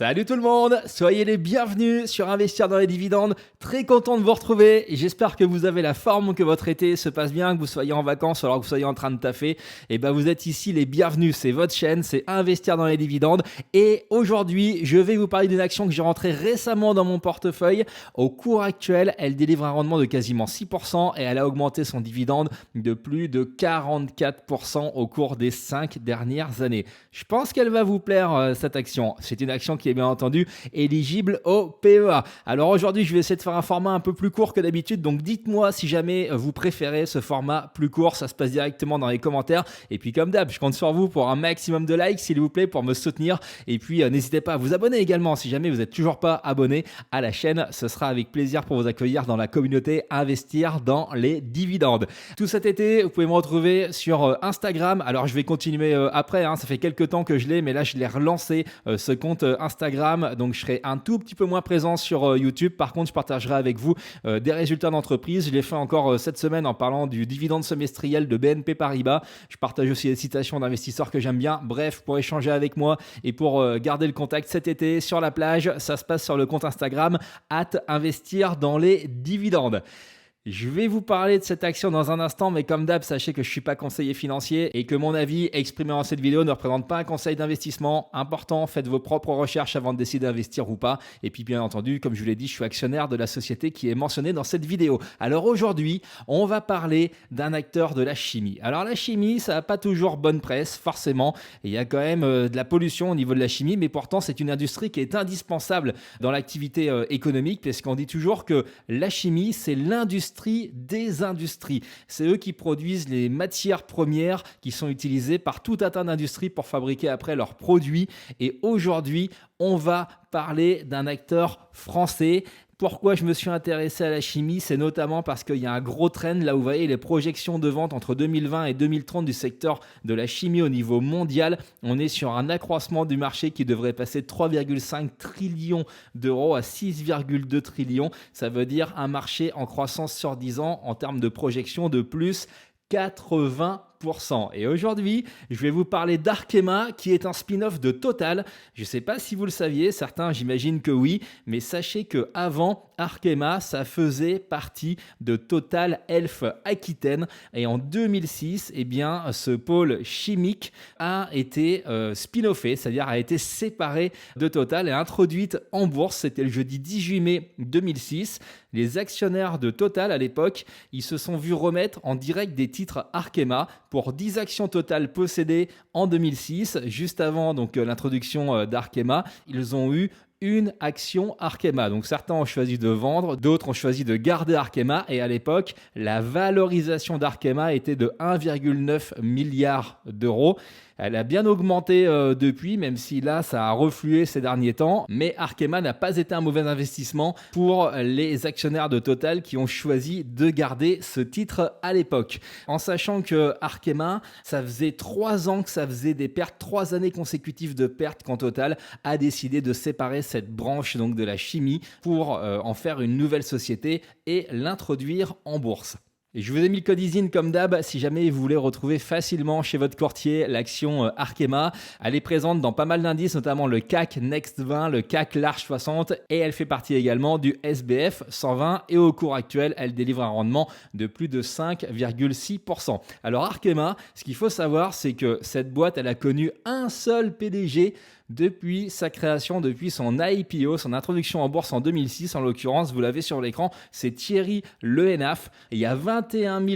Salut tout le monde, soyez les bienvenus sur Investir dans les dividendes. Très content de vous retrouver et j'espère que vous avez la forme, que votre été se passe bien, que vous soyez en vacances alors que vous soyez en train de taffer. Et ben vous êtes ici les bienvenus, c'est votre chaîne, c'est Investir dans les dividendes. Et aujourd'hui, je vais vous parler d'une action que j'ai rentrée récemment dans mon portefeuille. Au cours actuel, elle délivre un rendement de quasiment 6% et elle a augmenté son dividende de plus de 44% au cours des 5 dernières années. Je pense qu'elle va vous plaire cette action. C'est une action qui est bien entendu éligible au PEA. Alors aujourd'hui, je vais essayer de faire un format un peu plus court que d'habitude. Donc dites-moi si jamais vous préférez ce format plus court. Ça se passe directement dans les commentaires. Et puis comme d'hab, je compte sur vous pour un maximum de likes, s'il vous plaît, pour me soutenir. Et puis n'hésitez pas à vous abonner également. Si jamais vous n'êtes toujours pas abonné à la chaîne, ce sera avec plaisir pour vous accueillir dans la communauté Investir dans les dividendes. Tout cet été, vous pouvez me retrouver sur Instagram. Alors je vais continuer après. Ça fait quelques temps que je l'ai, mais là je l'ai relancé ce compte Instagram. Donc je serai un tout petit peu moins présent sur YouTube. Par contre, je partagerai avec vous des résultats d'entreprise. Je l'ai fait encore cette semaine en parlant du dividende semestriel de BNP Paribas. Je partage aussi des citations d'investisseurs que j'aime bien. Bref, pour échanger avec moi et pour garder le contact cet été sur la plage, ça se passe sur le compte Instagram @investir dans les dividendes. Je vais vous parler de cette action dans un instant, mais comme d'hab, sachez que je ne suis pas conseiller financier et que mon avis exprimé dans cette vidéo ne représente pas un conseil d'investissement. Important, faites vos propres recherches avant de décider d'investir ou pas. Et puis bien entendu, comme je vous l'ai dit, je suis actionnaire de la société qui est mentionnée dans cette vidéo. Alors aujourd'hui, on va parler d'un acteur de la chimie. Alors la chimie, ça n'a pas toujours bonne presse, forcément. Il y a quand même de la pollution au niveau de la chimie, mais pourtant c'est une industrie qui est indispensable dans l'activité économique, puisqu'on dit toujours que la chimie, c'est l'industrie des industries. C'est eux qui produisent les matières premières qui sont utilisées par tout un tas d'industries pour fabriquer après leurs produits. Et aujourd'hui, on va parler d'un acteur français. Pourquoi je me suis intéressé à la chimie? C'est notamment parce qu'il y a un gros trend, là où vous voyez les projections de vente entre 2020 et 2030 du secteur de la chimie au niveau mondial. On est sur un accroissement du marché qui devrait passer de 3,5 trillions d'euros à 6,2 trillions. Ça veut dire un marché en croissance sur 10 ans en termes de projection de plus 80%. Et aujourd'hui, je vais vous parler d'Arkema, qui est un spin-off de Total. Je ne sais pas si vous le saviez, certains j'imagine que oui, mais sachez qu'avant, Arkema, ça faisait partie de Total Elf Aquitaine. Et en 2006, ce pôle chimique a été spin-offé, c'est-à-dire a été séparé de Total et introduite en bourse. C'était le jeudi 18 mai 2006. Les actionnaires de Total à l'époque, ils se sont vus remettre en direct des titres Arkema pour 10 actions Total possédées en 2006, juste avant l'introduction d'Arkema. Ils ont eu une action Arkema. Donc certains ont choisi de vendre, d'autres ont choisi de garder Arkema. Et à l'époque, la valorisation d'Arkema était de 1,9 milliard d'euros. Elle a bien augmenté depuis, même si là, ça a reflué ces derniers temps. Mais Arkema n'a pas été un mauvais investissement pour les actionnaires de Total qui ont choisi de garder ce titre à l'époque. En sachant que Arkema, ça faisait 3 ans que ça faisait des pertes, 3 années consécutives de pertes quand Total a décidé de séparer cette branche donc de la chimie pour en faire une nouvelle société et l'introduire en bourse. Et je vous ai mis le code ISIN comme d'hab si jamais vous voulez retrouver facilement chez votre courtier l'action Arkema. Elle est présente dans pas mal d'indices, notamment le CAC Next 20, le CAC Large 60 et elle fait partie également du SBF 120 et au cours actuel, elle délivre un rendement de plus de 5,6%. Alors Arkema, ce qu'il faut savoir, c'est que cette boîte, elle a connu un seul PDG depuis sa création, depuis son IPO, son introduction en bourse en 2006. En l'occurrence, vous l'avez sur l'écran, c'est Thierry Lehenaf. Il y a 21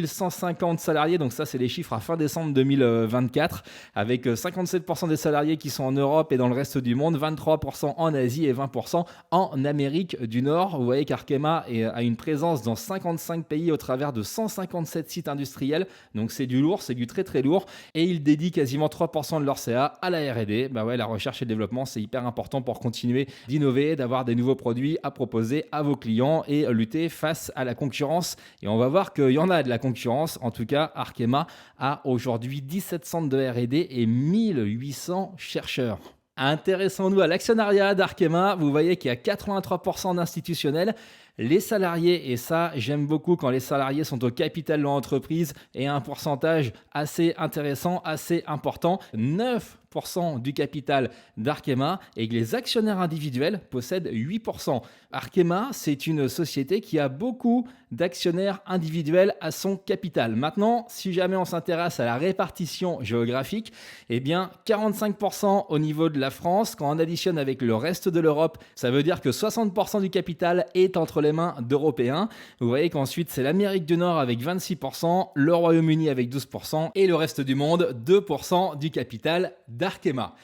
150 salariés, donc ça c'est les chiffres à fin décembre 2024, avec 57% des salariés qui sont en Europe et dans le reste du monde, 23% en Asie et 20% en Amérique du Nord. Vous voyez qu'Arkema a une présence dans 55 pays au travers de 157 sites industriels, donc c'est du lourd, c'est du très très lourd, et ils dédient quasiment 3% de leur CA à la R&D. La recherche et le développement, c'est hyper important pour continuer d'innover, d'avoir des nouveaux produits à proposer à vos clients et lutter face à la concurrence. Et on va voir qu'il y en a de la concurrence. En tout cas, Arkema a aujourd'hui 17 centres de R&D et 1800 chercheurs. Intéressons-nous à l'actionnariat d'Arkema. Vous voyez qu'il y a 83% d'institutionnels, Les salariés, et ça j'aime beaucoup quand les salariés sont au capital de l'entreprise et un pourcentage assez intéressant, assez important, 9% du capital d'Arkema, et que les actionnaires individuels possèdent 8%. Arkema, c'est une société qui a beaucoup d'actionnaires individuels à son capital. Maintenant, si jamais on s'intéresse à la répartition géographique, eh bien 45% au niveau de la France. Quand on additionne avec le reste de l'Europe, ça veut dire que 60% du capital est entre les mains d'Européens. Vous voyez qu'ensuite c'est l'Amérique du Nord avec 26%, le Royaume-Uni avec 12% et le reste du monde 2% du capital d'Arkema.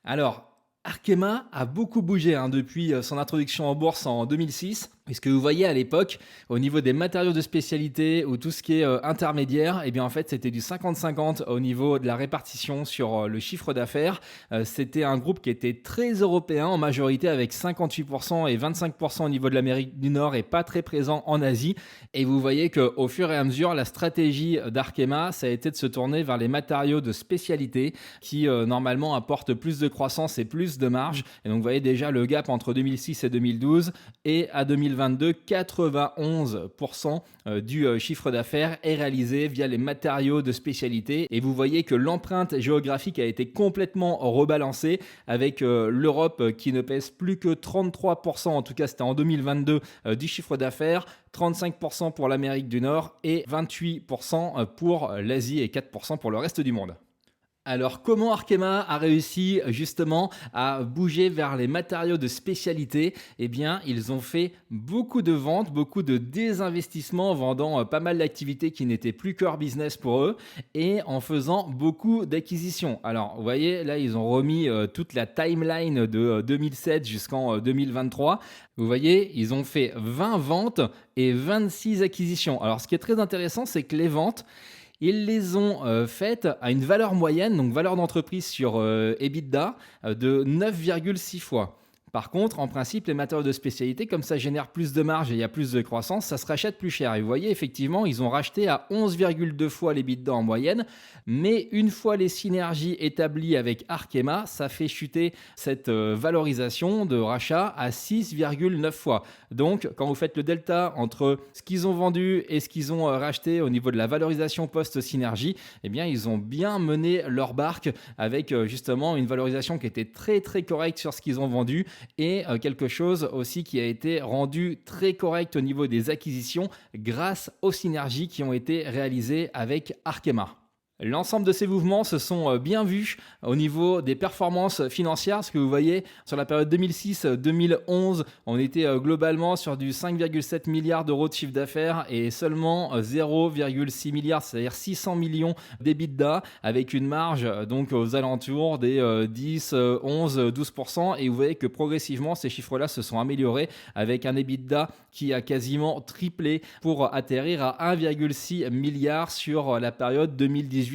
Alors, Arkema a beaucoup bougé depuis son introduction en bourse en 2006. Puisque vous voyez à l'époque, au niveau des matériaux de spécialité ou tout ce qui est intermédiaire, eh bien en fait c'était du 50-50 au niveau de la répartition sur le chiffre d'affaires. C'était un groupe qui était très européen en majorité avec 58% et 25% au niveau de l'Amérique du Nord et pas très présent en Asie. Et vous voyez qu'au fur et à mesure, la stratégie d'Arkema, ça a été de se tourner vers les matériaux de spécialité qui normalement apportent plus de croissance et plus de marge. Et donc vous voyez déjà le gap entre 2006 et 2012 et à 2022, 91% du chiffre d'affaires est réalisé via les matériaux de spécialité. Et vous voyez que l'empreinte géographique a été complètement rebalancée avec l'Europe qui ne pèse plus que 33%, en tout cas c'était en 2022, du chiffre d'affaires, 35% pour l'Amérique du Nord et 28% pour l'Asie et 4% pour le reste du monde. Alors, comment Arkema a réussi justement à bouger vers les matériaux de spécialité? Eh bien, ils ont fait beaucoup de ventes, beaucoup de désinvestissements en vendant pas mal d'activités qui n'étaient plus core business pour eux et en faisant beaucoup d'acquisitions. Alors, vous voyez, là, ils ont remis toute la timeline de 2007 jusqu'en 2023. Vous voyez, ils ont fait 20 ventes et 26 acquisitions. Alors, ce qui est très intéressant, c'est que les ventes, ils les ont faites à une valeur moyenne, donc valeur d'entreprise sur EBITDA, de 9,6 fois. Par contre, en principe, les matériaux de spécialité, comme ça génère plus de marge et il y a plus de croissance, ça se rachète plus cher. Et vous voyez, effectivement, ils ont racheté à 11,2 fois les l'EBITDA en moyenne, mais une fois les synergies établies avec Arkema, ça fait chuter cette valorisation de rachat à 6,9 fois. Donc, quand vous faites le delta entre ce qu'ils ont vendu et ce qu'ils ont racheté au niveau de la valorisation post-synergie, eh bien, ils ont bien mené leur barque avec justement une valorisation qui était très très correcte sur ce qu'ils ont vendu et quelque chose aussi qui a été rendu très correct au niveau des acquisitions grâce aux synergies qui ont été réalisées avec Arkema. L'ensemble de ces mouvements se sont bien vus au niveau des performances financières. Ce que vous voyez sur la période 2006-2011, on était globalement sur du 5,7 milliards d'euros de chiffre d'affaires et seulement 0,6 milliards, c'est-à-dire 600 millions d'EBITDA avec une marge donc aux alentours des 10, 11, 12%. Et vous voyez que progressivement, ces chiffres-là se sont améliorés avec un EBITDA qui a quasiment triplé pour atterrir à 1,6 milliard sur la période 2018-2023.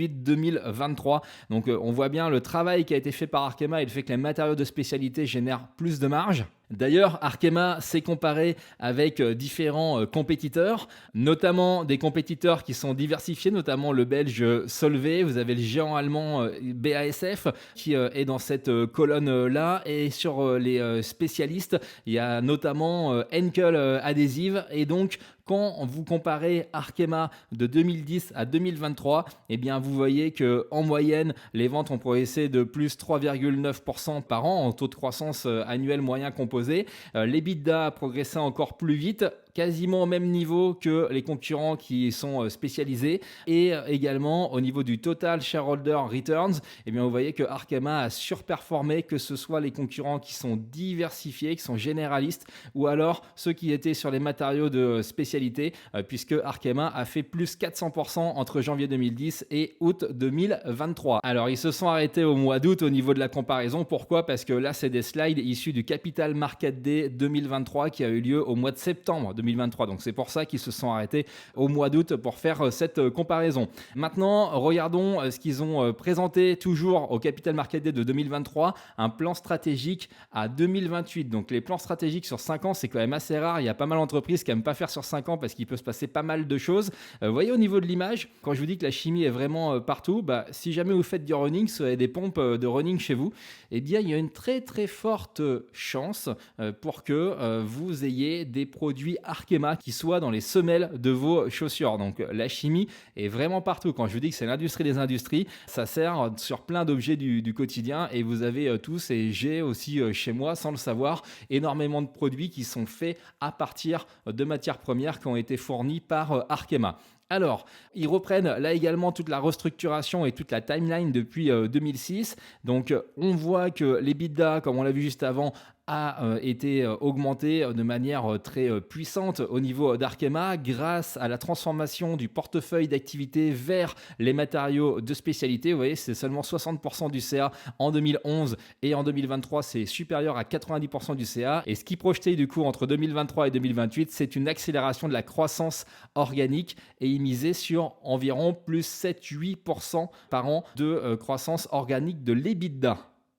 Donc on voit bien le travail qui a été fait par Arkema et le fait que les matériaux de spécialité génèrent plus de marge. D'ailleurs, Arkema s'est comparé avec différents compétiteurs, notamment des compétiteurs qui sont diversifiés, notamment le belge Solvay, vous avez le géant allemand BASF qui est dans cette colonne-là, et sur les spécialistes, il y a notamment Henkel Adhesive, et donc quand vous comparez Arkema de 2010 à 2023, eh bien vous voyez qu'en moyenne, les ventes ont progressé de plus 3,9% par an en taux de croissance annuel moyen composé. L'EBITDA a progressé encore plus vite, quasiment au même niveau que les concurrents qui sont spécialisés, et également au niveau du Total Shareholder Returns, eh bien vous voyez que Arkema a surperformé, que ce soit les concurrents qui sont diversifiés, qui sont généralistes, ou alors ceux qui étaient sur les matériaux de spécialité, puisque Arkema a fait plus 400% entre janvier 2010 et août 2023. Alors ils se sont arrêtés au mois d'août au niveau de la comparaison. Pourquoi? Parce que là c'est des slides issus du Capital Market Day 2023 qui a eu lieu au mois de septembre 2023. 2023. Donc c'est pour ça qu'ils se sont arrêtés au mois d'août pour faire cette comparaison. Maintenant, regardons ce qu'ils ont présenté toujours au Capital Market Day de 2023, un plan stratégique à 2028. Donc les plans stratégiques sur 5 ans, c'est quand même assez rare. Il y a pas mal d'entreprises qui n'aiment pas faire sur 5 ans parce qu'il peut se passer pas mal de choses. Vous voyez au niveau de l'image, quand je vous dis que la chimie est vraiment partout, si jamais vous faites du running, si vous avez des pompes de running chez vous, eh bien il y a une très très forte chance pour que vous ayez des produits Arkema qui soient dans les semelles de vos chaussures. Donc la chimie est vraiment partout. Quand je vous dis que c'est l'industrie des industries, ça sert sur plein d'objets du quotidien et vous avez tous, et j'ai aussi chez moi, sans le savoir, énormément de produits qui sont faits à partir de matières premières qui ont été fournies par Arkema. Alors, ils reprennent là également toute la restructuration et toute la timeline depuis 2006. Donc, on voit que l'EBITDA, comme on l'a vu juste avant, a été augmenté de manière très puissante au niveau d'Arkema grâce à la transformation du portefeuille d'activité vers les matériaux de spécialité. Vous voyez, c'est seulement 60% du CA en 2011 et en 2023, c'est supérieur à 90% du CA. Et ce qui projetait du coup entre 2023 et 2028, c'est une accélération de la croissance organique et il misait sur environ plus 7-8% par an de croissance organique de l'EBITDA.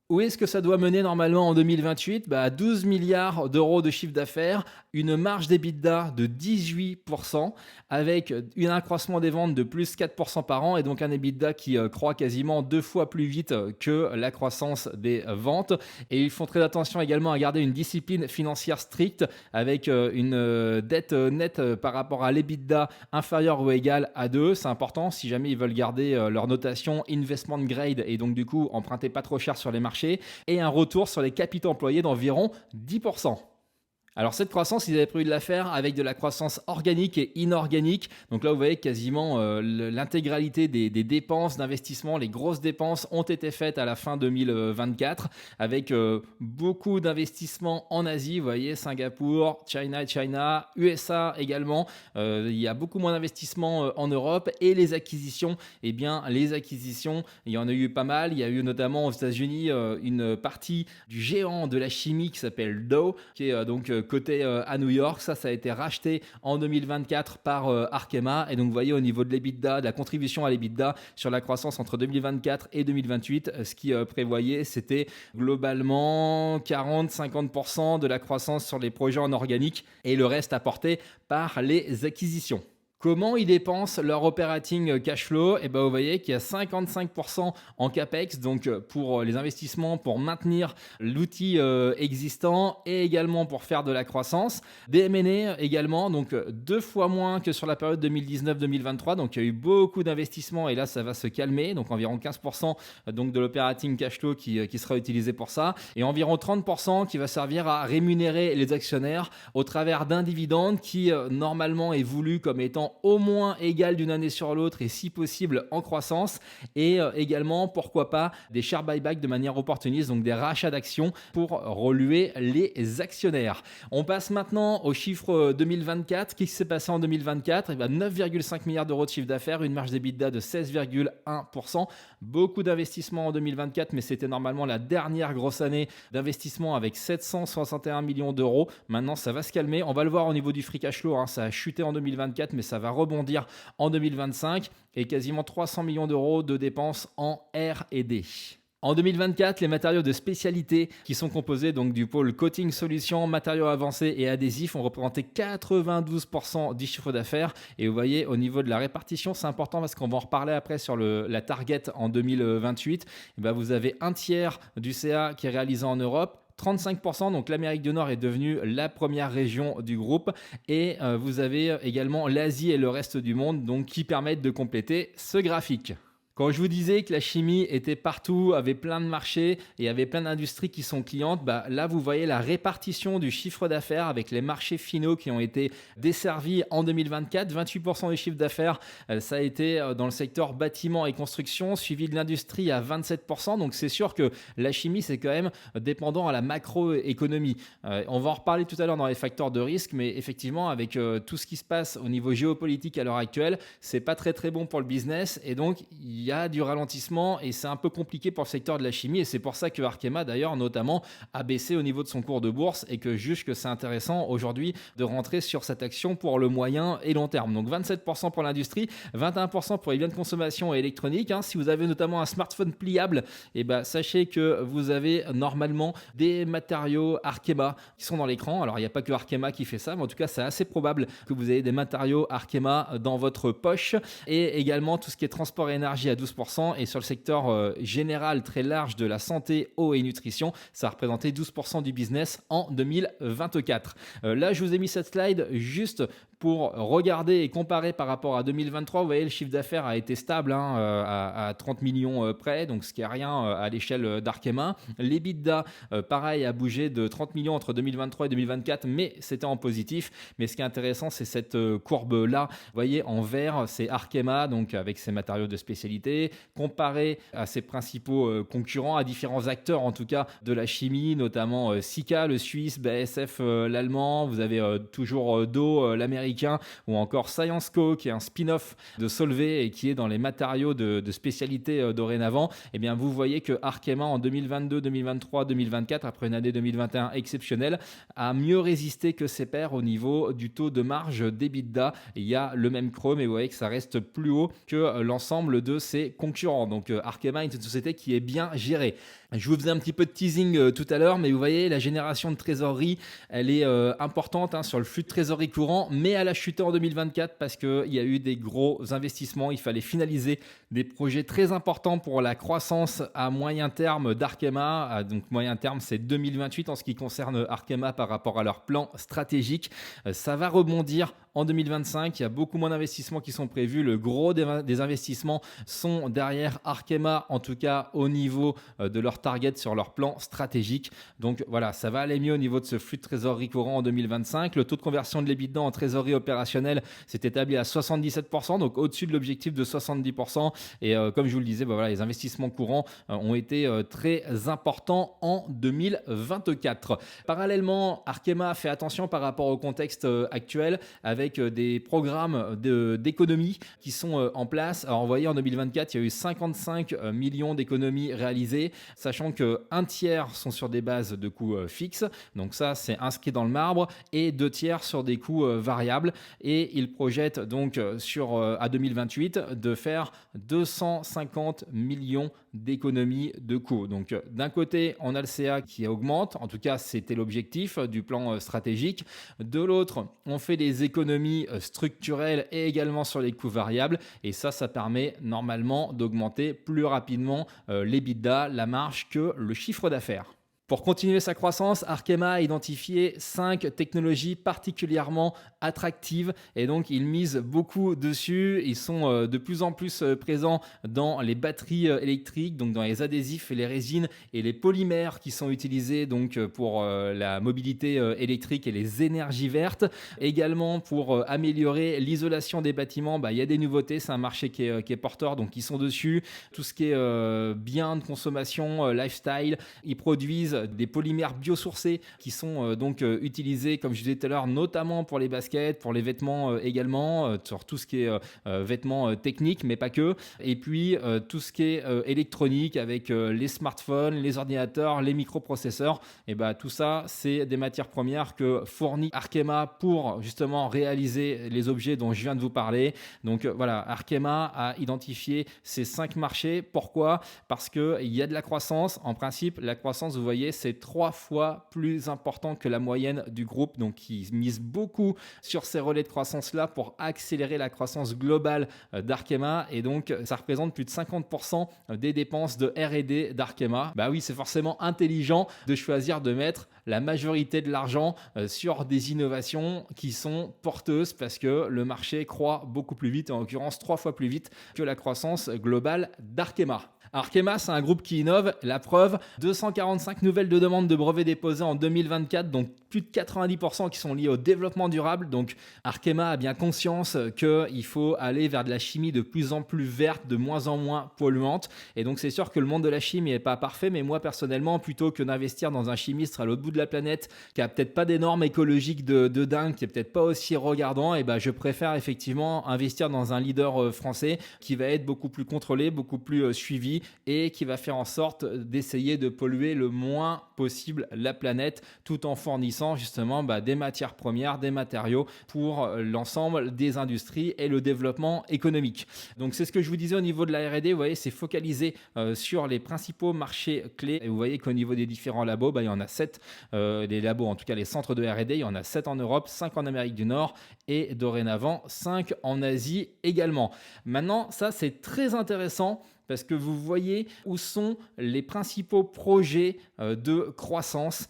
Où est-ce que ça doit mener normalement en 2028 ? À 12 milliards d'euros de chiffre d'affaires, une marge d'EBITDA de 18%, avec un accroissement des ventes de plus 4% par an, et donc un EBITDA qui croît quasiment 2 fois plus vite que la croissance des ventes. Et ils font très attention également à garder une discipline financière stricte, avec une dette nette par rapport à l'EBITDA inférieure ou égale à 2. C'est important si jamais ils veulent garder leur notation investment grade, et donc du coup emprunter pas trop cher sur les marchés, et un retour sur les capitaux employés d'environ 10%. Alors cette croissance, ils avaient prévu de la faire avec de la croissance organique et inorganique. Donc là, vous voyez quasiment l'intégralité des dépenses d'investissement, les grosses dépenses ont été faites à la fin 2024 avec beaucoup d'investissements en Asie. Vous voyez, Singapour, China, USA également. Il y a beaucoup moins d'investissements en Europe et les acquisitions, il y en a eu pas mal. Il y a eu notamment aux États-Unis une partie du géant de la chimie qui s'appelle Dow, qui est donc côté à New York. Ça a été racheté en 2024 par Arkema. Et donc, vous voyez, au niveau de l'EBITDA, de la contribution à l'EBITDA sur la croissance entre 2024 et 2028, ce qui prévoyait, c'était globalement 40-50% de la croissance sur les projets en organique et le reste apporté par les acquisitions. Comment ils dépensent leur operating cash flow ? Vous voyez qu'il y a 55% en CAPEX, donc pour les investissements, pour maintenir l'outil existant et également pour faire de la croissance. Des M&A également, donc 2 fois moins que sur la période 2019-2023. Donc il y a eu beaucoup d'investissements et là ça va se calmer. Donc environ 15% donc, de l'operating cash flow qui sera utilisé pour ça. Et environ 30% qui va servir à rémunérer les actionnaires au travers d'un dividende qui normalement est voulu comme étant au moins égal d'une année sur l'autre et si possible en croissance, et également pourquoi pas des share buyback de manière opportuniste, donc des rachats d'actions pour reluer les actionnaires. On passe maintenant au chiffre 2024. Qu'est-ce qui s'est passé en 2024 ? 9,5 milliards d'euros de chiffre d'affaires, une marge d'EBITDA de 16,1%. Beaucoup d'investissements en 2024, mais c'était normalement la dernière grosse année d'investissement avec 761 millions d'euros. Maintenant, ça va se calmer. On va le voir au niveau du free cash flow. Ça a chuté en 2024, mais ça va rebondir en 2025 et quasiment 300 millions d'euros de dépenses en R&D. En 2024, les matériaux de spécialité qui sont composés donc du pôle coating solutions, matériaux avancés et adhésifs ont représenté 92% du chiffre d'affaires. Et vous voyez, au niveau de la répartition, c'est important parce qu'on va en reparler après sur la target en 2028. Vous avez un tiers du CA qui est réalisé en Europe, 35%, donc l'Amérique du Nord est devenue la première région du groupe, et vous avez également l'Asie et le reste du monde donc, qui permettent de compléter ce graphique. Quand je vous disais que la chimie était partout, avait plein de marchés et avait plein d'industries qui sont clientes, là vous voyez la répartition du chiffre d'affaires avec les marchés finaux qui ont été desservis en 2024. 28% du chiffre d'affaires, ça a été dans le secteur bâtiment et construction, suivi de l'industrie à 27%. Donc c'est sûr que la chimie c'est quand même dépendant à la macroéconomie. On va en reparler tout à l'heure dans les facteurs de risque, mais effectivement avec tout ce qui se passe au niveau géopolitique à l'heure actuelle, c'est pas très très bon pour le business, et donc il y a du ralentissement et c'est un peu compliqué pour le secteur de la chimie et c'est pour ça que Arkema d'ailleurs notamment a baissé au niveau de son cours de bourse et que juge que c'est intéressant aujourd'hui de rentrer sur cette action pour le moyen et long terme. Donc 27% pour l'industrie, 21% pour les biens de consommation et électronique. Si vous avez notamment un smartphone pliable, sachez que vous avez normalement des matériaux Arkema qui sont dans l'écran. Alors il n'y a pas que Arkema qui fait ça, mais en tout cas c'est assez probable que vous ayez des matériaux Arkema dans votre poche. Et également tout ce qui est transport et énergie à 12%. Et sur le secteur général très large de la santé, eau et nutrition, ça a représenté 12% du business en 2024. Là je vous ai mis cette slide juste pour regarder et comparer par rapport à 2023. Vous voyez, le chiffre d'affaires a été stable à 30 millions près, donc ce qui n'est rien à l'échelle d'Arkema. L'EBITDA, pareil, a bougé de 30 millions entre 2023 et 2024, mais c'était en positif. Mais ce qui est intéressant, c'est cette courbe-là. Vous voyez, en vert, c'est Arkema, donc avec ses matériaux de spécialité, comparé à ses principaux concurrents, à différents acteurs en tout cas de la chimie, notamment Sika, le Suisse, BASF, l'Allemand. Vous avez toujours Dow, l'Américain, ou encore ScienceCo qui est un spin-off de Solvay et qui est dans les matériaux de spécialité dorénavant. Et bien vous voyez que Arkema en 2022, 2023, 2024, après une année 2021 exceptionnelle, a mieux résisté que ses pairs au niveau du taux de marge d'EBITDA. Il y a le même creux, mais vous voyez que ça reste plus haut que l'ensemble de ses concurrents. Donc Arkema est une société qui est bien gérée. Je vous faisais un petit peu de teasing tout à l'heure, mais vous voyez, la génération de trésorerie, elle est importante sur le flux de trésorerie courant, mais elle a chuté en 2024 parce qu'il y a eu des gros investissements. Il fallait finaliser des projets très importants pour la croissance à moyen terme d'Arkema. Donc moyen terme, c'est 2028 en ce qui concerne Arkema par rapport à leur plan stratégique. Ça va rebondir en 2025. Il y a beaucoup moins d'investissements qui sont prévus. Le gros des investissements sont derrière Arkema, en tout cas au niveau de leur target sur leur plan stratégique. Donc voilà, ça va aller mieux au niveau de ce flux de trésorerie courant en 2025. Le taux de conversion de l'EBITDA en trésorerie opérationnelle s'est établi à 77%, donc au-dessus de l'objectif de 70%. Et comme je vous le disais, voilà, les investissements courants ont été très importants en 2024. Parallèlement, Arkema fait attention par rapport au contexte actuel avec des programmes d'économie qui sont en place. Alors vous voyez, en 2024, il y a eu 55 millions d'économies réalisées, sachant qu'un tiers sont sur des bases de coûts fixes, donc ça c'est inscrit dans le marbre, et 2/3 sur des coûts variables. Et il projette donc à 2028 de faire 250 millions d'économies de coûts. Donc d'un côté, on a le CA qui augmente, en tout cas c'était l'objectif du plan stratégique. De l'autre, on fait des économies structurelles et également sur les coûts variables, et ça permet normalement d'augmenter plus rapidement l'EBITDA, la marge, que le chiffre d'affaires. Pour continuer sa croissance, Arkema a identifié 5 technologies particulièrement attractives et donc ils misent beaucoup dessus. Ils sont de plus en plus présents dans les batteries électriques, donc dans les adhésifs et les résines et les polymères qui sont utilisés donc pour la mobilité électrique et les énergies vertes. Également pour améliorer l'isolation des bâtiments, il y a des nouveautés, c'est un marché qui est porteur, donc ils sont dessus. Tout ce qui est biens de consommation, lifestyle, ils produisent des polymères biosourcés qui sont donc utilisés, comme je disais tout à l'heure, notamment pour les baskets, pour les vêtements également, sur tout ce qui est vêtements techniques, mais pas que. Et puis tout ce qui est électronique avec les smartphones, les ordinateurs, les microprocesseurs. Et tout ça, c'est des matières premières que fournit Arkema pour justement réaliser les objets dont je viens de vous parler. Donc voilà, Arkema a identifié ces 5 marchés. Pourquoi ? Parce qu'il y a de la croissance. En principe, la croissance, vous voyez, c'est 3 fois plus important que la moyenne du groupe. Donc, ils misent beaucoup sur ces relais de croissance-là pour accélérer la croissance globale d'Arkema. Et donc, ça représente plus de 50% des dépenses de R&D d'Arkema. Oui, c'est forcément intelligent de choisir de mettre la majorité de l'argent sur des innovations qui sont porteuses parce que le marché croît beaucoup plus vite, en l'occurrence 3 fois plus vite que la croissance globale d'Arkema. Arkema, c'est un groupe qui innove. La preuve, 245 nouvelles de demandes de brevets déposées en 2024, donc plus de 90% qui sont liés au développement durable. Donc Arkema a bien conscience qu'il faut aller vers de la chimie de plus en plus verte, de moins en moins polluante. Et donc c'est sûr que le monde de la chimie n'est pas parfait, mais moi personnellement, plutôt que d'investir dans un chimiste à l'autre bout de la planète qui a peut-être pas des normes écologiques de dingue, qui est peut-être pas aussi regardant, et ben je préfère effectivement investir dans un leader français qui va être beaucoup plus contrôlé, beaucoup plus suivi et qui va faire en sorte d'essayer de polluer le moins possible la planète tout en fournissant justement des matières premières, des matériaux pour l'ensemble des industries et le développement économique. Donc c'est ce que je vous disais au niveau de la R&D, vous voyez, c'est focalisé sur les principaux marchés clés. Et vous voyez qu'au niveau des différents labos, il y en a 7, des labos, en tout cas les centres de R&D, il y en a 7 en Europe, 5 en Amérique du Nord et dorénavant 5 en Asie également. Maintenant, ça c'est très intéressant parce que vous voyez où sont les principaux projets de croissance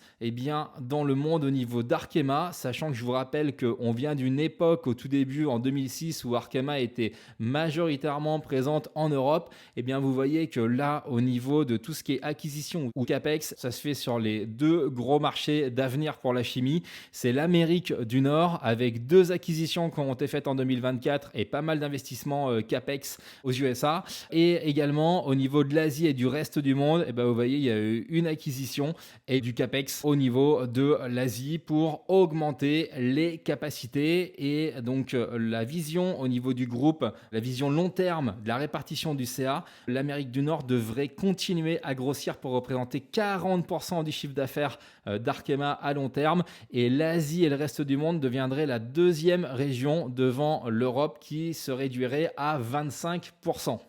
dans le monde au niveau d'Arkema, sachant que je vous rappelle qu'on vient d'une époque au tout début en 2006 où Arkema était majoritairement présente en Europe. Vous voyez que là, au niveau de tout ce qui est acquisition ou CAPEX, ça se fait sur les 2 gros marchés d'avenir pour la chimie. C'est l'Amérique du Nord avec 2 acquisitions qui ont été faites en 2024 et pas mal d'investissements CAPEX aux USA et également au niveau de l'Asie et du reste du monde, vous voyez, il y a eu une acquisition et du CAPEX au niveau de l'Asie pour augmenter les capacités et donc la vision au niveau du groupe, la vision long terme de la répartition du CA, l'Amérique du Nord devrait continuer à grossir pour représenter 40% du chiffre d'affaires d'Arkema à long terme et l'Asie et le reste du monde deviendraient la 2e région devant l'Europe qui se réduirait à 25%.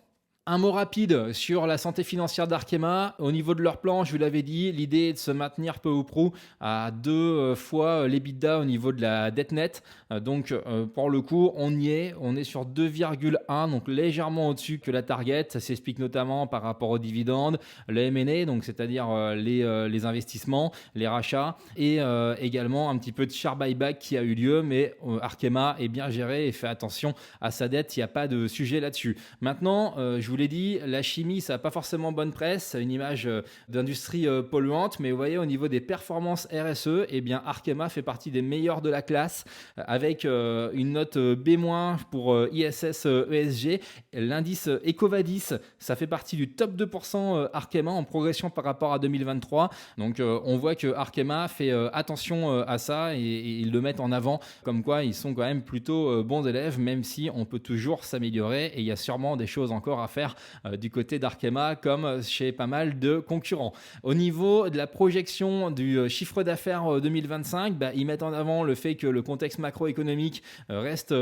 Un mot rapide sur la santé financière d'Arkema. Au niveau de leur plan, je vous l'avais dit, l'idée est de se maintenir peu ou prou à 2 fois l'EBITDA au niveau de la dette nette. Donc, pour le coup, on y est. On est sur 2,1, donc légèrement au-dessus que la target. Ça s'explique notamment par rapport aux dividendes, le M&A, donc c'est-à-dire les investissements, les rachats, et également un petit peu de share buyback qui a eu lieu. Mais Arkema est bien géré et fait attention à sa dette. Il n'y a pas de sujet là-dessus. Maintenant, je vous l'ai dit, la chimie, ça n'a pas forcément bonne presse, ça a une image d'industrie polluante, mais vous voyez, au niveau des performances RSE, Arkema fait partie des meilleurs de la classe, avec une note B- pour ISS ESG. L'indice EcoVadis, ça fait partie du top 2% Arkema en progression par rapport à 2023. Donc on voit que Arkema fait attention à ça et ils le mettent en avant, comme quoi ils sont quand même plutôt bons élèves, même si on peut toujours s'améliorer et il y a sûrement des choses encore à faire du côté d'Arkema comme chez pas mal de concurrents. Au niveau de la projection du chiffre d'affaires 2025, ils mettent en avant le fait que le contexte macroéconomique reste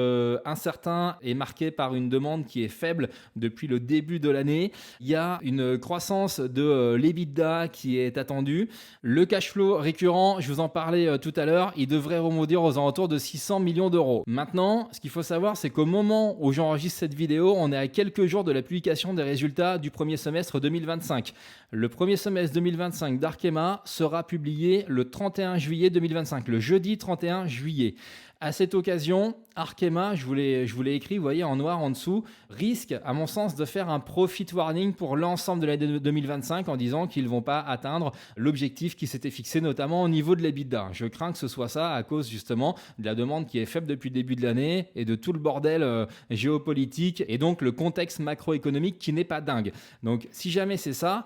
incertain et marqué par une demande qui est faible depuis le début de l'année. Il y a une croissance de l'EBITDA qui est attendue. Le cash flow récurrent, je vous en parlais tout à l'heure, il devrait remonter aux alentours de 600 millions d'euros. Maintenant, ce qu'il faut savoir, c'est qu'au moment où j'enregistre cette vidéo, on est à quelques jours de la publication des résultats du premier semestre 2025. Le premier semestre 2025 d'Arkema sera publié le 31 juillet 2025, le jeudi 31 juillet. À cette occasion, Arkema, je vous l'ai écrit, vous voyez en noir en dessous, risque, à mon sens, de faire un profit warning pour l'ensemble de l'année 2025 en disant qu'ils ne vont pas atteindre l'objectif qui s'était fixé, notamment au niveau de l'EBITDA. Je crains que ce soit ça à cause justement de la demande qui est faible depuis le début de l'année et de tout le bordel géopolitique et donc le contexte macroéconomique qui n'est pas dingue. Donc si jamais c'est ça,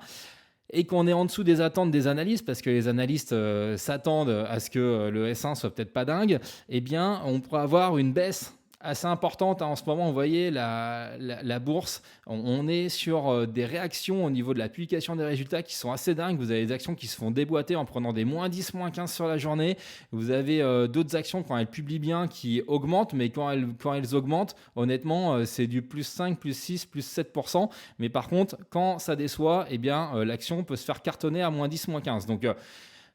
et qu'on est en dessous des attentes des analystes, parce que les analystes s'attendent à ce que le S1 soit peut-être pas dingue, on pourrait avoir une baisse assez importante en ce moment. Vous voyez la bourse, on est sur des réactions au niveau de la publication des résultats qui sont assez dingues. Vous avez des actions qui se font déboîter en prenant des moins 10, moins 15 sur la journée. Vous avez d'autres actions quand elles publient bien qui augmentent, mais quand elles augmentent, honnêtement, c'est du plus 5, plus 6, plus 7%. Mais par contre, quand ça déçoit, l'action peut se faire cartonner à moins 10, moins 15. Donc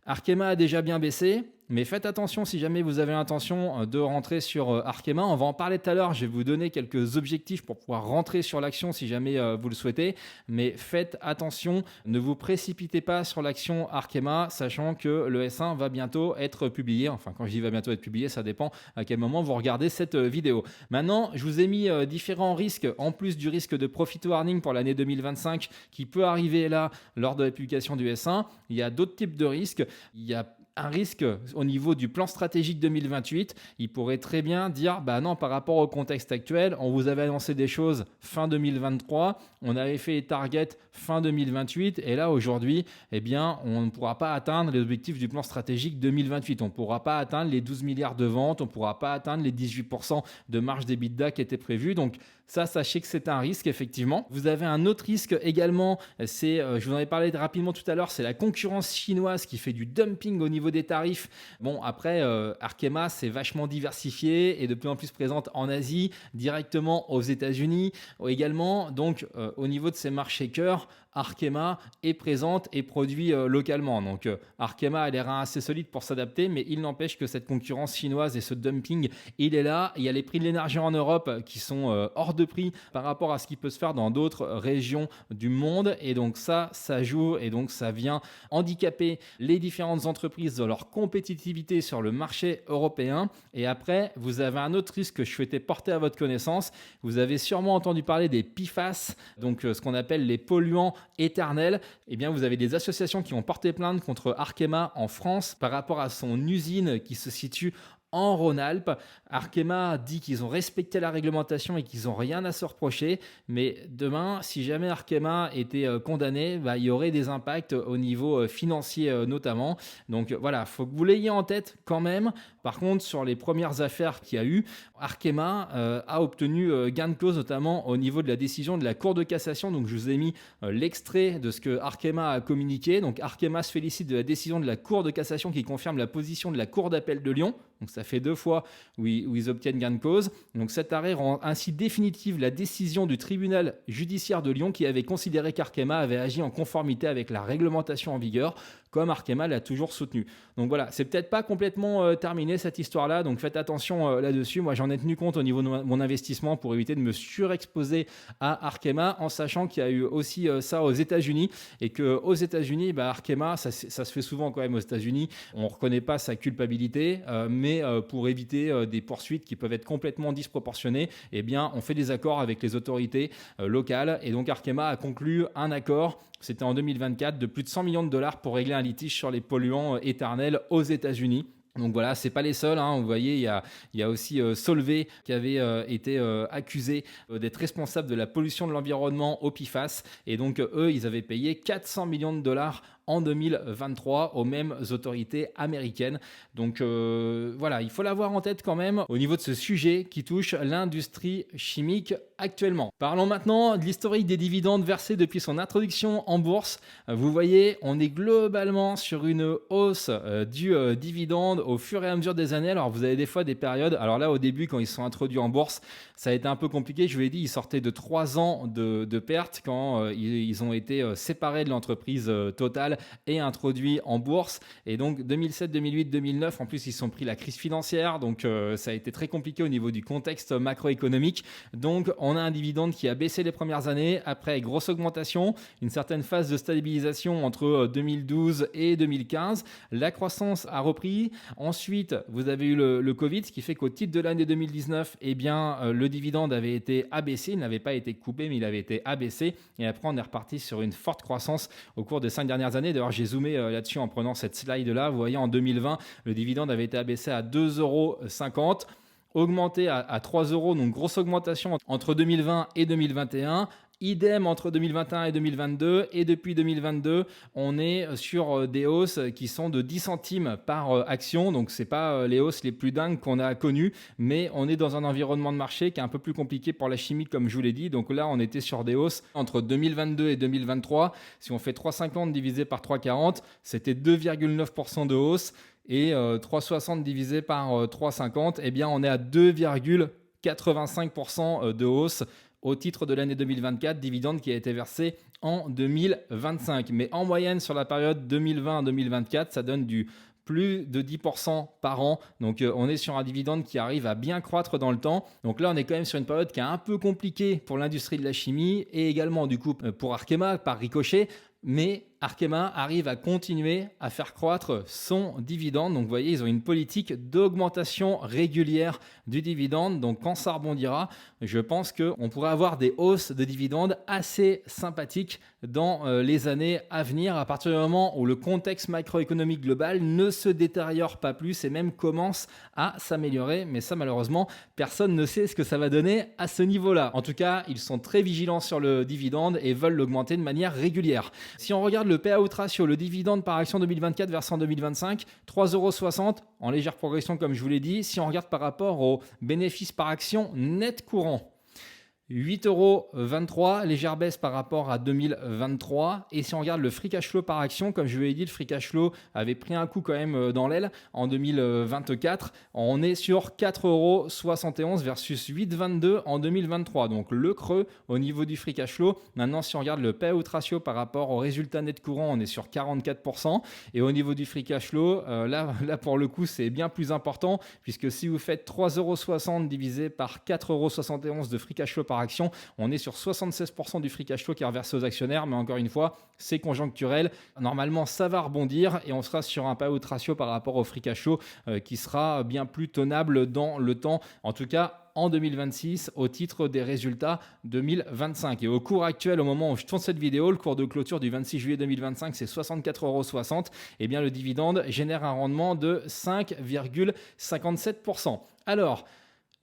Arkema a déjà bien baissé. Mais faites attention si jamais vous avez l'intention de rentrer sur Arkema. On va en parler tout à l'heure. Je vais vous donner quelques objectifs pour pouvoir rentrer sur l'action si jamais vous le souhaitez. Mais faites attention, ne vous précipitez pas sur l'action Arkema, sachant que le S1 va bientôt être publié. Enfin, quand je dis va bientôt être publié, ça dépend à quel moment vous regardez cette vidéo. Maintenant, je vous ai mis différents risques, en plus du risque de profit warning pour l'année 2025 qui peut arriver là lors de la publication du S1. Il y a d'autres types de risques. Il y a un risque au niveau du plan stratégique 2028. Il pourrait très bien dire, bah non, par rapport au contexte actuel, on vous avait annoncé des choses fin 2023, on avait fait les targets fin 2028, et là aujourd'hui, eh bien, on ne pourra pas atteindre les objectifs du plan stratégique 2028. On ne pourra pas atteindre les 12 milliards de ventes, on ne pourra pas atteindre les 18% de marge d'EBITDA qui étaient prévus. Donc ça, sachez que c'est un risque, effectivement. Vous avez un autre risque également, c'est, je vous en ai parlé rapidement tout à l'heure, c'est la concurrence chinoise qui fait du dumping au niveau des tarifs. Bon, après, Arkema, c'est vachement diversifié et de plus en plus présente en Asie, directement aux États-Unis également. Donc, au niveau de ces marchés cœurs, Arkema est présente et produit localement. Donc Arkema a les reins assez solides pour s'adapter, mais il n'empêche que cette concurrence chinoise et ce dumping, il est là. Il y a les prix de l'énergie en Europe qui sont hors de prix par rapport à ce qui peut se faire dans d'autres régions du monde. Et donc ça joue et donc ça vient handicaper les différentes entreprises dans leur compétitivité sur le marché européen. Et après, vous avez un autre risque que je souhaitais porter à votre connaissance. Vous avez sûrement entendu parler des PFAS, donc ce qu'on appelle les polluants éternels. Eh bien, vous avez des associations qui ont porté plainte contre Arkema en France par rapport à son usine qui se situe en Rhône-Alpes. Arkema dit qu'ils ont respecté la réglementation et qu'ils n'ont rien à se reprocher. Mais demain, si jamais Arkema était condamné, il y aurait des impacts au niveau financier notamment. Donc voilà, il faut que vous l'ayez en tête quand même. Par contre, sur les premières affaires qu'il y a eu, Arkema a obtenu gain de cause, notamment au niveau de la décision de la Cour de cassation. Donc je vous ai mis l'extrait de ce que Arkema a communiqué. Donc Arkema se félicite de la décision de la Cour de cassation qui confirme la position de la Cour d'appel de Lyon. Donc ça fait 2 fois où ils obtiennent gain de cause. Donc cet arrêt rend ainsi définitive la décision du tribunal judiciaire de Lyon qui avait considéré qu'Arkema avait agi en conformité avec la réglementation en vigueur, comme Arkema l'a toujours soutenu. Donc voilà, c'est peut-être pas complètement terminé cette histoire-là, donc faites attention là-dessus. Moi, j'en ai tenu compte au niveau de mon investissement pour éviter de me surexposer à Arkema, en sachant qu'il y a eu aussi ça aux États-Unis et qu'aux États-Unis, Arkema, ça se fait souvent quand même aux États-Unis, on ne reconnaît pas sa culpabilité, mais pour éviter des poursuites qui peuvent être complètement disproportionnées, eh bien, on fait des accords avec les autorités locales. Et donc, Arkema a conclu un accord, c'était en 2024, de plus de 100 millions de dollars pour régler un litige sur les polluants éternels aux États-Unis. Donc voilà, c'est pas les seuls. Vous voyez, il y a aussi Solvay qui avait été accusé d'être responsable de la pollution de l'environnement au PFAS. Et donc eux, ils avaient payé 400 millions de dollars en 2023 aux mêmes autorités américaines. Donc voilà, il faut l'avoir en tête quand même au niveau de ce sujet qui touche l'industrie chimique actuellement. Parlons maintenant de l'historique des dividendes versés depuis son introduction en bourse. Vous voyez, on est globalement sur une hausse du dividende au fur et à mesure des années. Alors vous avez des fois des périodes, alors là au début quand ils sont introduits en bourse, ça a été un peu compliqué. Je vous l'ai dit, ils sortaient de 3 ans de pertes quand ils ont été séparés de l'entreprise Total et introduits en bourse. Et donc 2007, 2008, 2009, en plus ils se sont pris la crise financière, donc ça a été très compliqué au niveau du contexte macroéconomique. Donc on a un dividende qui a baissé les premières années, après grosse augmentation, une certaine phase de stabilisation entre 2012 et 2015. La croissance a repris. Ensuite, vous avez eu le Covid, ce qui fait qu'au titre de l'année 2019, eh bien, le dividende avait été abaissé. Il n'avait pas été coupé, mais il avait été abaissé. Et après, on est reparti sur une forte croissance au cours des 5 dernières années. D'ailleurs, j'ai zoomé là-dessus en prenant cette slide-là. Vous voyez, en 2020, le dividende avait été abaissé à 2,50 €. Augmenté à 3 euros, donc grosse augmentation entre 2020 et 2021. Idem entre 2021 et 2022. Et depuis 2022, on est sur des hausses qui sont de 10 centimes par action. Donc, ce n'est pas les hausses les plus dingues qu'on a connues, mais on est dans un environnement de marché qui est un peu plus compliqué pour la chimie, comme je vous l'ai dit. Donc là, on était sur des hausses entre 2022 et 2023. Si on fait 3,50 divisé par 3,40, c'était 2,9% de hausse. Et 3,60 divisé par 3,50, eh bien, on est à 2,85% de hausse au titre de l'année 2024, dividende qui a été versé en 2025. Mais en moyenne, sur la période 2020-2024, ça donne du plus de 10% par an. Donc on est sur un dividende qui arrive à bien croître dans le temps. Donc là, on est quand même sur une période qui est un peu compliquée pour l'industrie de la chimie et également du coup pour Arkema par ricochet. Mais Arkema arrive à continuer à faire croître son dividende. Donc vous voyez, ils ont une politique d'augmentation régulière du dividende. Donc quand ça rebondira, je pense qu'on pourrait avoir des hausses de dividendes assez sympathiques dans les années à venir, à partir du moment où le contexte macroéconomique global ne se détériore pas plus et même commence à s'améliorer. Mais ça, malheureusement, personne ne sait ce que ça va donner à ce niveau-là. En tout cas, ils sont très vigilants sur le dividende et veulent l'augmenter de manière régulière. Si on regarde le payout ratio, le dividende par action 2024 versus 2025, 3,60 € en légère progression comme je vous l'ai dit. Si on regarde par rapport au bénéfice par action net courant, 8,23 €, légère baisse par rapport à 2023. Et si on regarde le free cash flow par action, comme je vous l'ai dit, le free cash flow avait pris un coup quand même dans l'aile en 2024. On est sur 4,71 € versus 8,22 € en 2023. Donc le creux au niveau du free cash flow. Maintenant, si on regarde le payout ratio par rapport au résultat net courant, on est sur 44%. Et au niveau du free cash flow, là pour le coup, c'est bien plus important, puisque si vous faites 3,60 € divisé par 4,71 € de free cash flow par action, on est sur 76% du free cash flow qui est reversé aux actionnaires, mais encore une fois, c'est conjoncturel. Normalement, ça va rebondir et on sera sur un payout ratio par rapport au free cash flow qui sera bien plus tenable dans le temps. En tout cas, en 2026 au titre des résultats 2025. Et au cours actuel, au moment où je tourne cette vidéo, le cours de clôture du 26 juillet 2025, c'est 64,60 €. Et bien le dividende génère un rendement de 5,57%. Alors,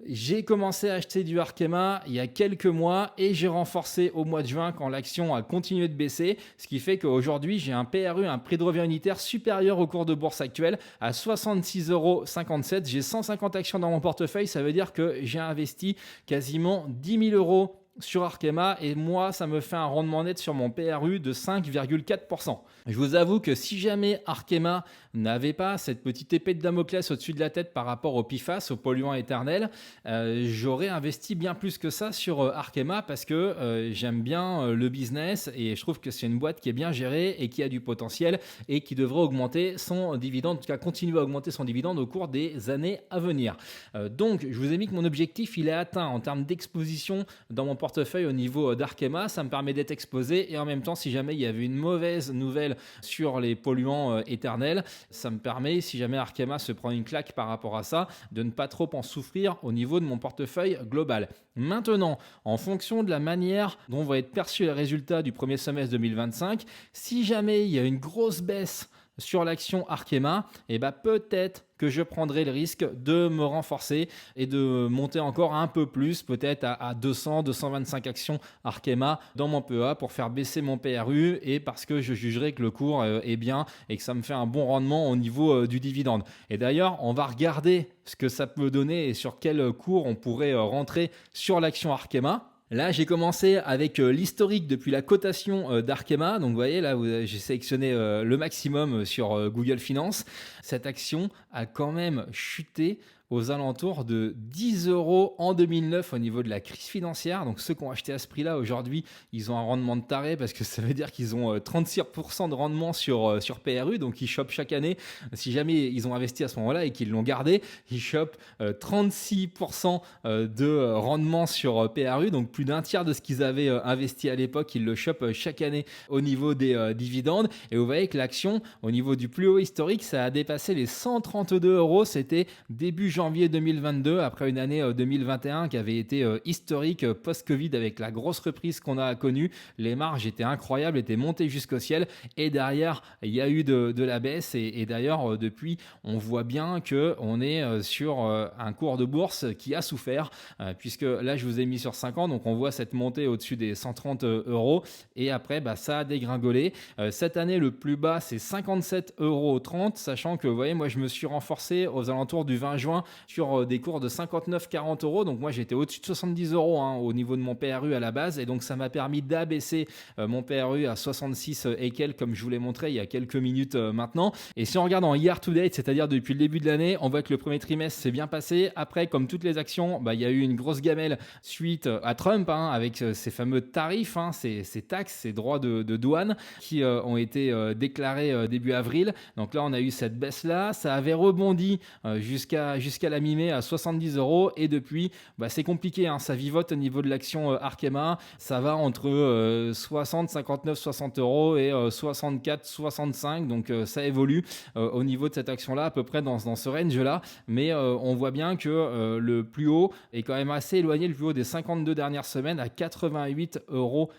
j'ai commencé à acheter du Arkema il y a quelques mois et j'ai renforcé au mois de juin quand l'action a continué de baisser, ce qui fait qu'aujourd'hui j'ai un PRU, un prix de revient unitaire supérieur au cours de bourse actuel à 66,57 €. J'ai 150 actions dans mon portefeuille, ça veut dire que j'ai investi quasiment 10 000 € sur Arkema et moi ça me fait un rendement net sur mon PRU de 5,4%. Je vous avoue que si jamais Arkema n'avait pas cette petite épée de Damoclès au-dessus de la tête par rapport au PFAS, au polluant éternel, j'aurais investi bien plus que ça sur Arkema parce que j'aime bien le business et je trouve que c'est une boîte qui est bien gérée et qui a du potentiel et qui devrait augmenter son dividende, en tout cas continuer à augmenter son dividende au cours des années à venir. Donc je vous ai mis que mon objectif il est atteint en termes d'exposition dans mon portefeuille au niveau d'Arkema, ça me permet d'être exposé et en même temps si jamais il y avait une mauvaise nouvelle sur les polluants éternels, ça me permet, si jamais Arkema se prend une claque par rapport à ça, de ne pas trop en souffrir au niveau de mon portefeuille global. Maintenant, en fonction de la manière dont vont être perçus les résultats du premier semestre 2025, si jamais il y a une grosse baisse sur l'action Arkema, et peut-être que je prendrai le risque de me renforcer et de monter encore un peu plus, peut-être à 200, 225 actions Arkema dans mon PEA pour faire baisser mon PRU et parce que je jugerai que le cours est bien et que ça me fait un bon rendement au niveau du dividende. Et d'ailleurs, on va regarder ce que ça peut donner et sur quel cours on pourrait rentrer sur l'action Arkema. Là, j'ai commencé avec l'historique depuis la cotation d'Arkema. Donc, vous voyez, là, j'ai sélectionné le maximum sur Google Finance. Cette action a quand même chuté aux alentours de 10 € en 2009 au niveau de la crise financière. Donc ceux qui ont acheté à ce prix-là aujourd'hui, ils ont un rendement de taré parce que ça veut dire qu'ils ont 36% de rendement sur PRU. Donc ils chopent chaque année. Si jamais ils ont investi à ce moment-là et qu'ils l'ont gardé, ils chopent 36% de rendement sur PRU. Donc plus d'un tiers de ce qu'ils avaient investi à l'époque, ils le chopent chaque année au niveau des dividendes. Et vous voyez que l'action, au niveau du plus haut historique, ça a dépassé les 132 €. C'était début janvier 2022, après une année 2021 qui avait été historique post-Covid avec la grosse reprise qu'on a connue. Les marges étaient incroyables, étaient montées jusqu'au ciel et derrière, il y a eu de la baisse et d'ailleurs, depuis, on voit bien qu'on est sur un cours de bourse qui a souffert puisque là, je vous ai mis sur 5 ans, donc on voit cette montée au-dessus des 130 € et après, ça a dégringolé. Cette année, le plus bas, c'est 57,30 €, sachant que, vous voyez, moi, je me suis renforcé aux alentours du 20 juin sur des cours de 59-40 €. Donc moi j'étais au-dessus de 70 € au niveau de mon PRU à la base et donc ça m'a permis d'abaisser mon PRU à 66 et quelques comme je vous l'ai montré il y a quelques minutes maintenant. Et si on regarde en year to date, c'est-à-dire depuis le début de l'année, on voit que le premier trimestre s'est bien passé. Après, comme toutes les actions, il y a eu une grosse gamelle suite à Trump avec ces fameux tarifs, ces taxes, ces droits de douane qui ont été déclarés début avril. Donc là on a eu cette baisse là, ça avait rebondi jusqu'à jusqu'à la mi-mai à 70 euros et depuis, c'est compliqué, hein, ça vivote au niveau de l'action Arkema. Ça va entre 60, 59, 60 euros et 64, 65. Donc ça évolue au niveau de cette action-là, à peu près dans ce range-là. Mais on voit bien que le plus haut est quand même assez éloigné, le plus haut des 52 dernières semaines à 88,40 euros.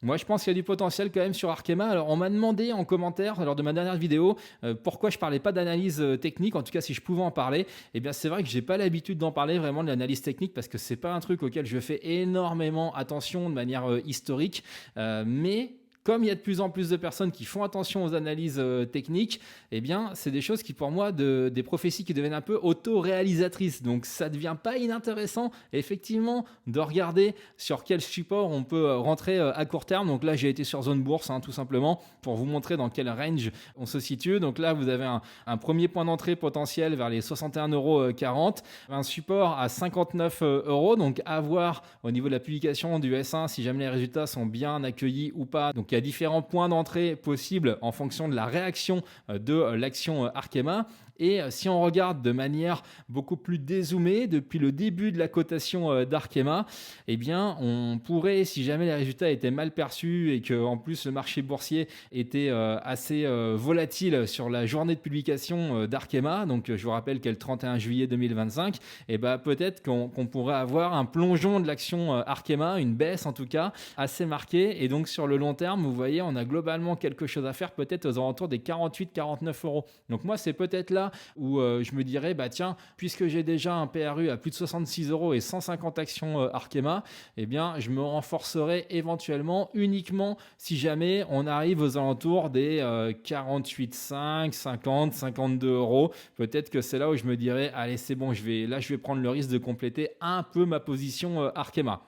Moi, je pense qu'il y a du potentiel quand même sur Arkema. Alors, on m'a demandé en commentaire lors de ma dernière vidéo pourquoi je parlais pas d'analyse technique, en tout cas si je pouvais en parler. Eh bien, c'est vrai que j'ai pas l'habitude d'en parler vraiment de l'analyse technique parce que c'est pas un truc auquel je fais énormément attention de manière historique, mais comme il y a de plus en plus de personnes qui font attention aux analyses techniques, eh bien, c'est des choses qui, pour moi, des prophéties qui deviennent un peu auto-réalisatrices. Donc, ça ne devient pas inintéressant, effectivement, de regarder sur quel support on peut rentrer à court terme. Donc là, j'ai été sur Zone Bourse, hein, tout simplement, pour vous montrer dans quel range on se situe. Donc là, vous avez un premier point d'entrée potentiel vers les 61,40 euros, un support à 59 euros. Donc, à voir au niveau de la publication du S1 si jamais les résultats sont bien accueillis ou pas. Donc, il y a différents points d'entrée possibles en fonction de la réaction de l'action Arkema. Et si on regarde de manière beaucoup plus dézoomée, depuis le début de la cotation d'Arkema, eh bien, on pourrait, si jamais les résultats étaient mal perçus et qu'en plus le marché boursier était assez volatile sur la journée de publication d'Arkema, donc je vous rappelle qu'elle est le 31 juillet 2025, et peut-être qu'on pourrait avoir un plongeon de l'action Arkema, une baisse en tout cas, assez marquée. Et donc sur le long terme, vous voyez, on a globalement quelque chose à faire peut-être aux alentours des 48-49 euros. Donc moi, c'est peut-être là où je me dirais, tiens, puisque j'ai déjà un PRU à plus de 66 euros et 150 actions Arkema, eh bien, je me renforcerai éventuellement uniquement si jamais on arrive aux alentours des 48,5, 50, 52 euros. Peut-être que c'est là où je me dirais, allez, c'est bon, je vais prendre le risque de compléter un peu ma position Arkema.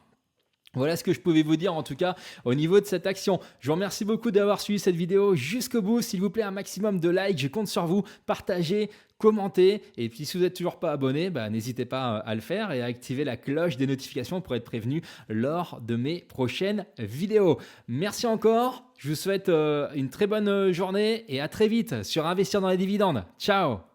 Voilà ce que je pouvais vous dire en tout cas au niveau de cette action. Je vous remercie beaucoup d'avoir suivi cette vidéo jusqu'au bout. S'il vous plaît, un maximum de likes, je compte sur vous. Partagez, commentez. Et puis si vous n'êtes toujours pas abonné, n'hésitez pas à le faire et à activer la cloche des notifications pour être prévenu lors de mes prochaines vidéos. Merci encore. Je vous souhaite une très bonne journée et à très vite sur Investir dans les dividendes. Ciao!